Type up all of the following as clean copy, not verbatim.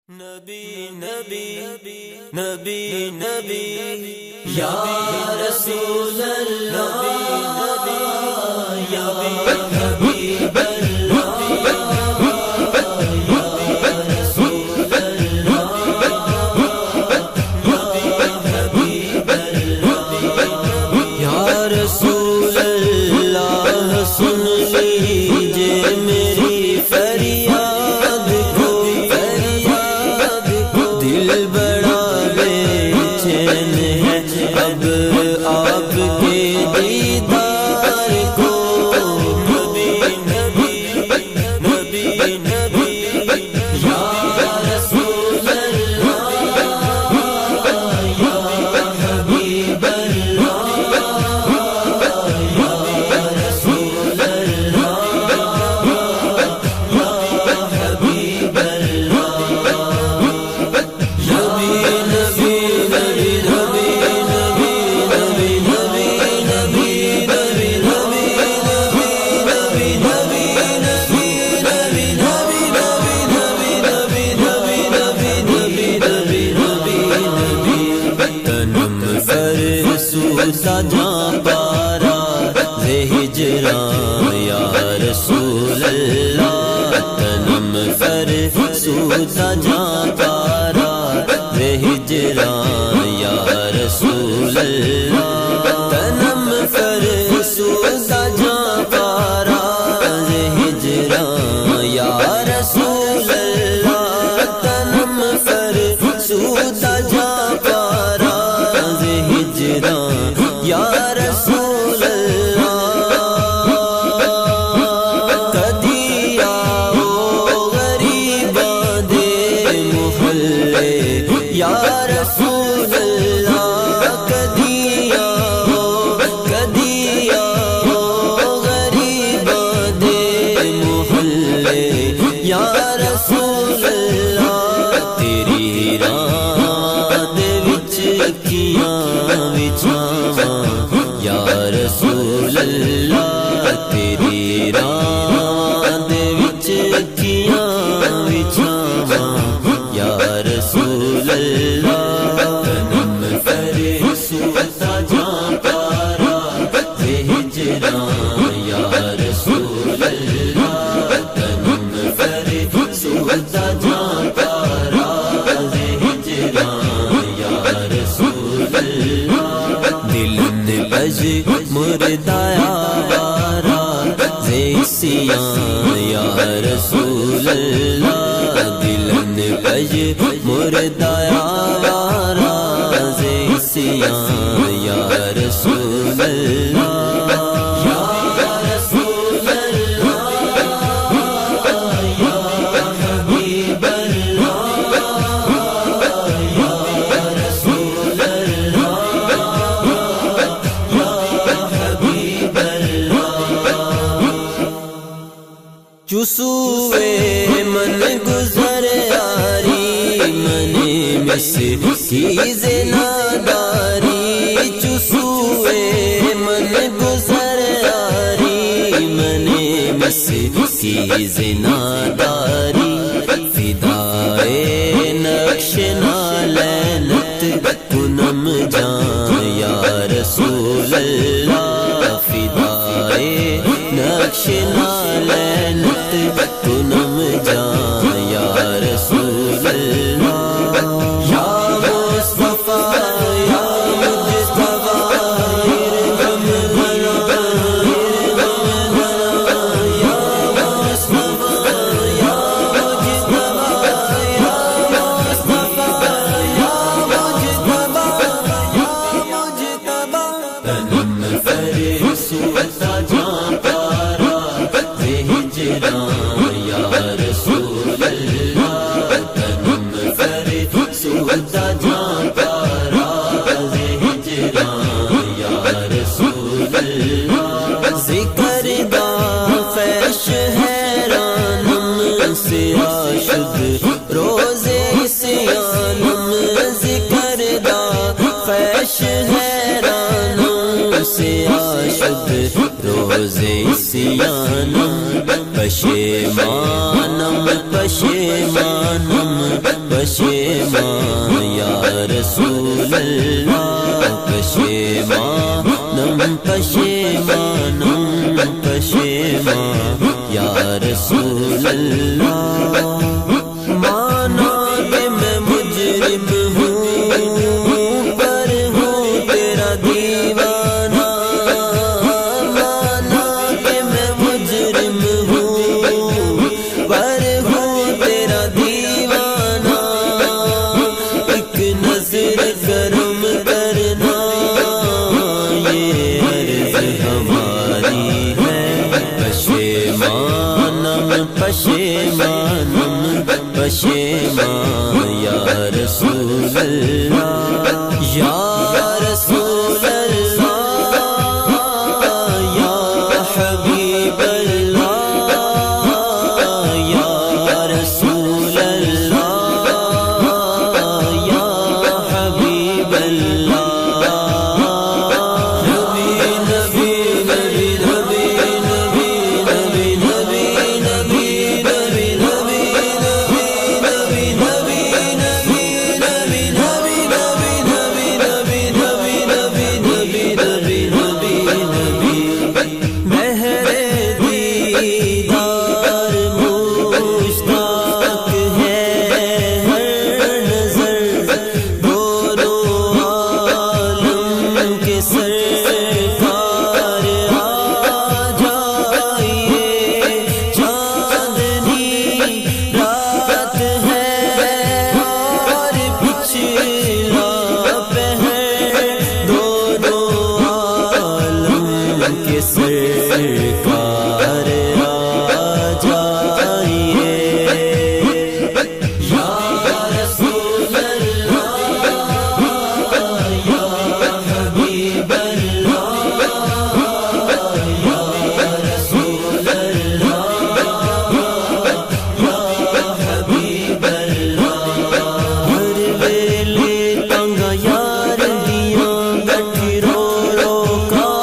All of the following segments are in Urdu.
نبی نبی نبی نبی یا رسول اللہ یا حبیب اللہ یا رسول اللہ حبیب اللہ یا رسول اللہ سن لیجئے میری فریاد کو دل بڑا بے چین ہے اب آپ کے دیدار کو نبی نبی نبی نبی یا رسول اللہ یا حبیب اللہ یا رسول اللہ یا حبیب اللہ جاں پارا ہجراں یا رسول اللہ تنم فرسودہ جاں پارا ہجراں یا رسول اللہ تنم فرسودہ جاں پارا ہجراں یا رسول اللہ تنم فرسودہ جاں پارا ہجراں یا رسول اللہ کدی آؤ غریباں دے محلے یا رسول اللہ کدی آؤ غریباں دے محلے یا رسول اللہ تیری راہ دے وچ اکھیاں وچھاواں یا رسول اللہ تیری راہ دے وچ اکھیاں وچھاواں یا رسول اللہ تنم فرسودہ جاں پارا ہجراں یا رسول اللہ تنم فرسودہ جاں پارا ہجراں یا رسول اللہ دلن بج مردایا بارا زیسیاں یا رسول اللہ دلن بج مردایا بارا زیسیاں یا رسول اللہ یا رسول اللہ یا حبیب اللہ یا رسول اللہ چسوے من گزر آری من مس کی زناداری چسوے من گزر آری من مس کی زناداری فدائے نقش نالینت کنم جان یا رسول اللہ فدائے نقش نالینت کنم جان یا رسول اللہ یا مصطفیٰ یا مجتبیٰ ارغم بھرا یا مصطفیٰ یا مجتبیٰ یا مصطفیٰ یا مجتبیٰ تنم فرسودہ جاں پارا ہجراں یا رسول اللہ تنم فرسودہ جاں پارا ہجراں یا رسول اللہ ذکر دا فیش حیرانم سیاہ شد روزے سیانم ذکر دا فیش حیرانم سیاہ شد روزے سیانم پشیمانم پشیمانم پشیمان یا رسول اللہ پشیمانم پشیمانم پشیمان یا رسول اللہ مانا کہ میں مجرم ہوں پر ہوں تیرا دیوانہ مانا کہ میں مجرم ہوں پر ہوں تیرا دیوانہ ایک نظر کرم کرنا یہ عرض ہماری ہے پشیمانم پشیمانم پشیمان یا رسول اللہ یا رسول اللہ یا حبیب اللہ یا رسول اللہ یا حبیب اللہ نبی نبی نبی نبی نبی نبی نبی نبی نبی نبی سرکار آ جائیے یا رسول اللہ یا حبیب اللہ یا رسول اللہ یا حبیب اللہ ہر ویلے تنگا یار دیاں بیٹھی رو رو کا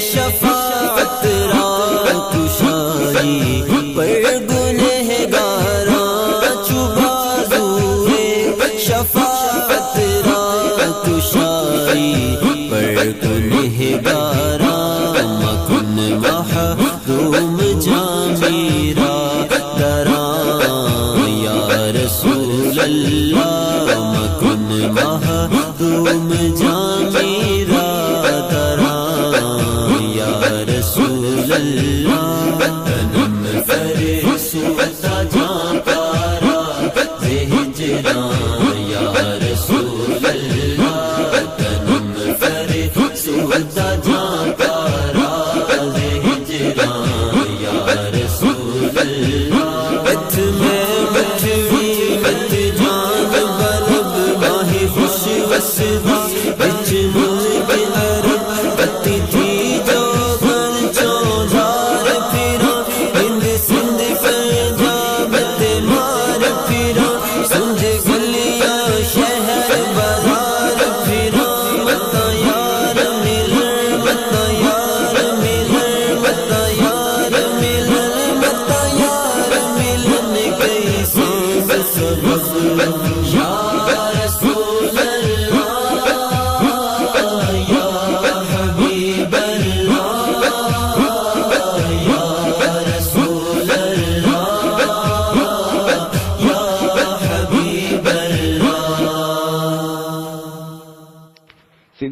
شفاعت را کشائی پر گنہگاراں چوبازوئے شفاعت را کشائی پر گنہگاراں مکن محروم جامیرا دراں یا رسول اللہ مکن محروم جامیرا رسول اللہ تنم فرسوتا جان پارا ہجران یا رسول اللہ تنم فرسوتا جان پارا ہجران یا رسول اللہ ات میں مٹھوی مت جان بلب ماہی خوش وسدا بچ ملک عرب کتی تھی سمجھ گلی